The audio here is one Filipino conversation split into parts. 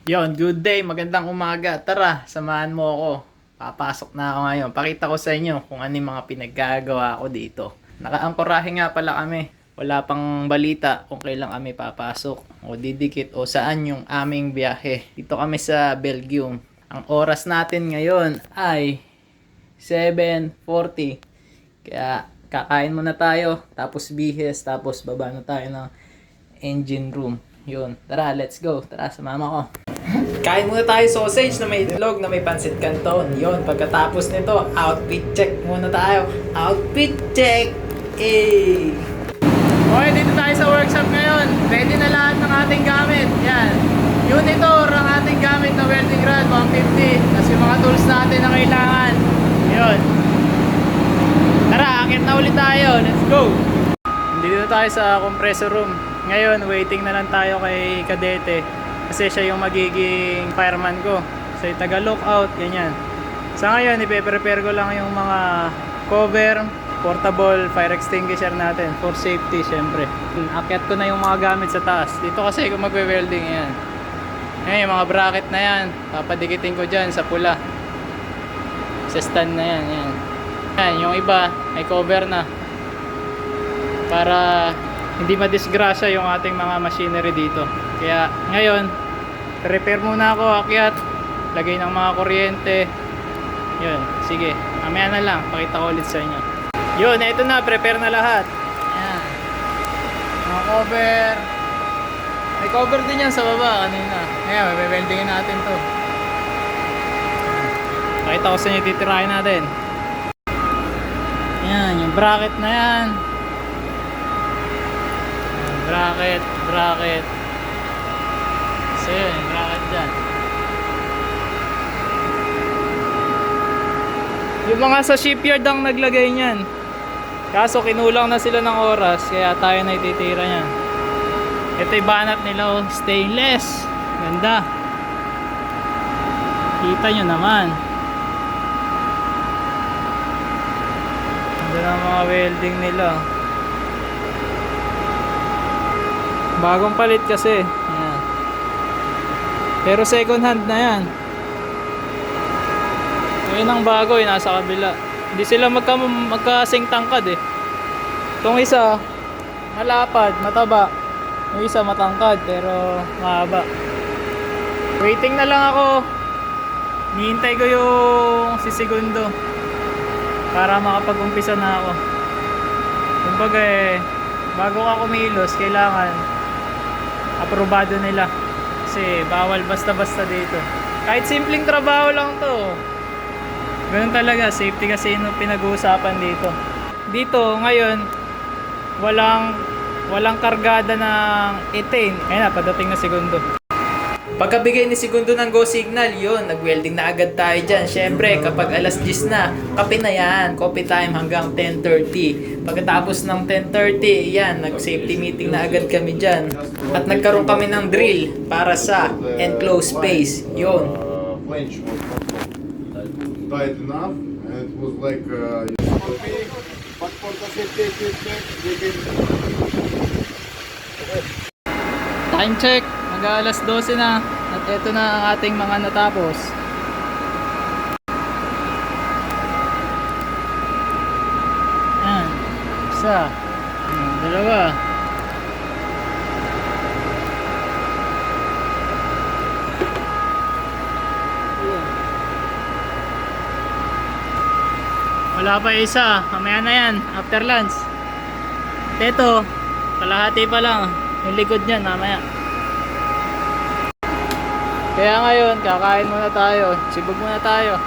Yon, good day, magandang umaga. Tara, samahan mo ako. Papasok na ako ngayon. Pakita ko sa inyo kung ano yung mga pinaggagawa ko dito. Nakaangkorahe nga pala kami. Wala pang balita kung kailan kami papasok o didikit o saan yung aming biyahe. Dito kami sa Belgium. Ang oras natin ngayon ay 7:40. Kaya kakain muna tayo, tapos bihis, tapos baba na tayo ng engine room. Yun, tara, let's go. Tara, sumama ko. Kain muna tayo sausage na may itlog, na may pancit canton. Yun, pagkatapos nito, outfit check muna tayo. Outfit check! Eh! Okay, dito tayo sa workshop ngayon. Ready na lahat ng ating gamit. Yan. Unitor ang ating gamit na welding rod, 150. Tapos yung mga tools natin na kailangan. Yun. Tara, akit na ulit tayo. Let's go! Dito tayo sa compressor room. Ngayon, waiting na lang tayo kay Kadete. Kasi siya yung magiging fireman ko. So, taga-lookout, ganyan. Sa ngayon, ipe-prepare ko lang yung mga cover, portable fire extinguisher natin for safety, syempre. Akyat ko na yung mga gamit sa taas. Dito kasi kung magwe-welding, yan. Ngayon, yung mga bracket na yan, papadikitin ko dyan sa pula. Sa stand na yan, yan. Yan, yung iba, ay cover na. Para hindi madisgrasya yung ating mga machinery dito. Kaya ngayon, repair muna ako, akyat, lagay ng mga kuryente. Yun, sige, mamaya na lang, pakita ko ulit sa inyo. Yun, ito na, prepare na lahat. Ayan. Mga cover. May cover din yan sa baba kanina. Ngayon, weldingin natin to. Pakita ko sa inyo, titirahin natin. Ayan, yung bracket na yan. Bracket. So yun, bracket dyan. Yung mga sa shipyard ang naglagay niyan. Kaso kinulang na sila ng oras, kaya tayo na ititira niyan. Ito yung banat nila, oh, stainless. Ganda. Kita nyo naman. Ganda ng mga welding nila. Bagong palit kasi. Yan. Pero second hand na yan. Ngayon ang bago, nasa kabila. Hindi sila magkasing tangkad eh. Itong isa, malapad, mataba. Yung isa matangkad, pero mahaba. Waiting na lang ako. Nihintay ko yung sisigundo para makapag-umpisa na ako. Kumbaga bago ka kumilos, kailangan aprobado nila. Kasi bawal basta-basta dito. Kahit simpleng trabaho lang to. Ganun talaga, safety kasi yung pinag-uusapan dito. Dito, ngayon, walang kargada ng ethane. Ayun na, padating na segundo. Pagkabigay ni segundo ng go signal, yun, nag-welding na agad tayo dyan. Syempre, kapag alas 10 na, kape na yan. Coffee time hanggang 10:30. Pagkatapos ng 10:30, yan, nag-safety meeting na agad kami dyan. At nagkaroon kami ng drill para sa enclosed space. Yun. Flange was not tight enough, and it was like but for the safety equipment, they can. Time check, mag-alas 12 na. At ito na ang ating mga natapos. Yan, isa, dalawa. Wala pa isa, mamaya na yan, after lunch. Ito, kalahati pa lang, yung likod niyan mamaya. Kaya ngayon, kakain muna tayo, sibog muna tayo.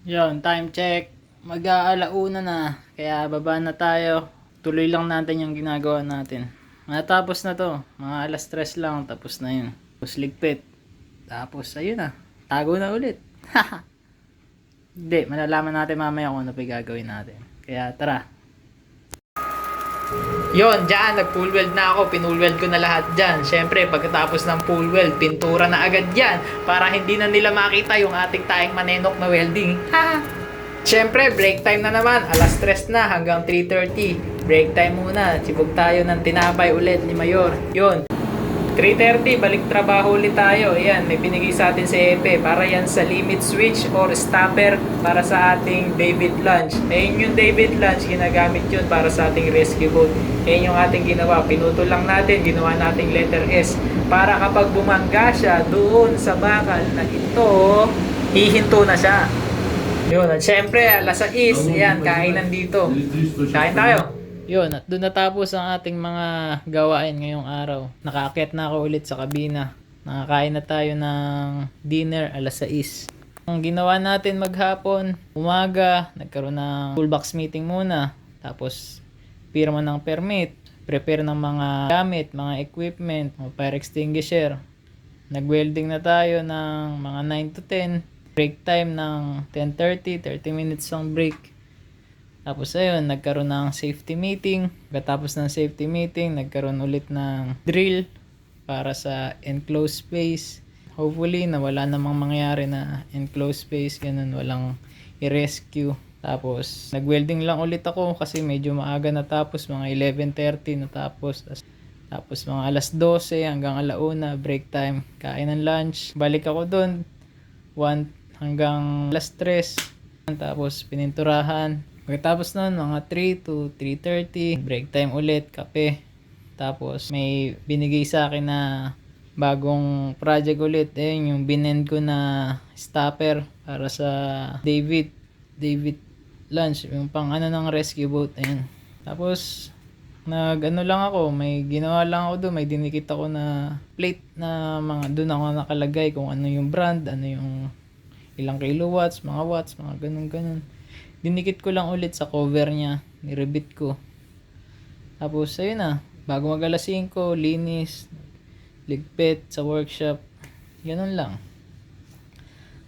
Yun, time check, mag-aalauna na, kaya baba na tayo. Tuloy lang natin yung ginagawa natin. Matapos na to, mga alas 3 lang, tapos na yun. Tapos ligpit. Tapos, ayun na. Tago na ulit. Hindi, malalaman natin mamaya kung ano pa gagawin natin. Kaya, tara. Yon, dyan, nag-full weld na ako. Pinull weld ko na lahat dyan. Siyempre, pagkatapos ng full weld, pintura na agad dyan. Para hindi na nila makita yung ating taing manenok na welding. Siyempre, break time na naman. Alas 3 na hanggang 3:30. break time muna. Sibog tayo ng tinapay ulit ni Mayor. Yun. 3:30, balik trabaho ulit tayo. Ayan, may binigay sa atin si Epe. Para yan sa limit switch or stopper para sa ating David Lunch. Ayun yung David Lunch, ginagamit yun para sa ating rescue boat. Ayun yung ating ginawa. Pinutol lang natin, ginawa nating letter S. Para kapag bumangga siya doon sa bakal na ito, hihinto na siya. Yun, at syempre, alas 6, ayan, kainan dito. Kain tayo. Yun, at doon natapos ang ating mga gawain ngayong araw. Nakaakyat na ako ulit sa kabina. Nakakain na tayo ng dinner alas 6. Ang ginawa natin maghapon, umaga, nagkaroon ng toolbox meeting muna. Tapos, pirma ng permit, prepare ng mga gamit, mga equipment, mga fire extinguisher. Nag-welding na tayo ng mga 9 to 10. Break time ng 10:30, 30 minutes ang break. Tapos ayun, nagkaroon ng safety meeting. Pagkatapos ng safety meeting, nagkaroon ulit ng drill para sa enclosed space. Hopefully, na wala namang mangyari na enclosed space, ganun, walang i-rescue. Tapos, nag-welding lang ulit ako kasi medyo maaga natapos, mga 11:30 natapos. Tapos mga alas 12 hanggang alauna, break time, kain ng lunch. Balik ako doon, 1 hanggang alas 3. Tapos pininturahan. Pagkatapos nun, mga 3 to 3:30, break time ulit, kape. Tapos may binigay sa akin na bagong project ulit. Ayun, yung binend ko na stopper para sa David Lunch. Yung pang ano ng rescue boat. Ayun. Tapos, nag-ano lang ako, may ginawa lang ako doon. May dinikit ako na plate na mga, doon ako nakalagay kung ano yung brand, ano yung ilang kilowatts, mga watts, mga ganun. Dinikit ko lang ulit sa cover niya, nirebit ko. Tapos ayun na, bago mag alas 5, linis, ligpit sa workshop, ganun lang.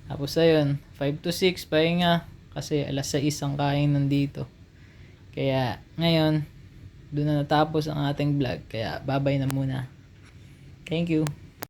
Tapos ayun, 5 to 6, pahinga, kasi alas 6 ang kain nandito. Kaya ngayon, doon na natapos ang ating vlog, kaya babay na muna. Thank you.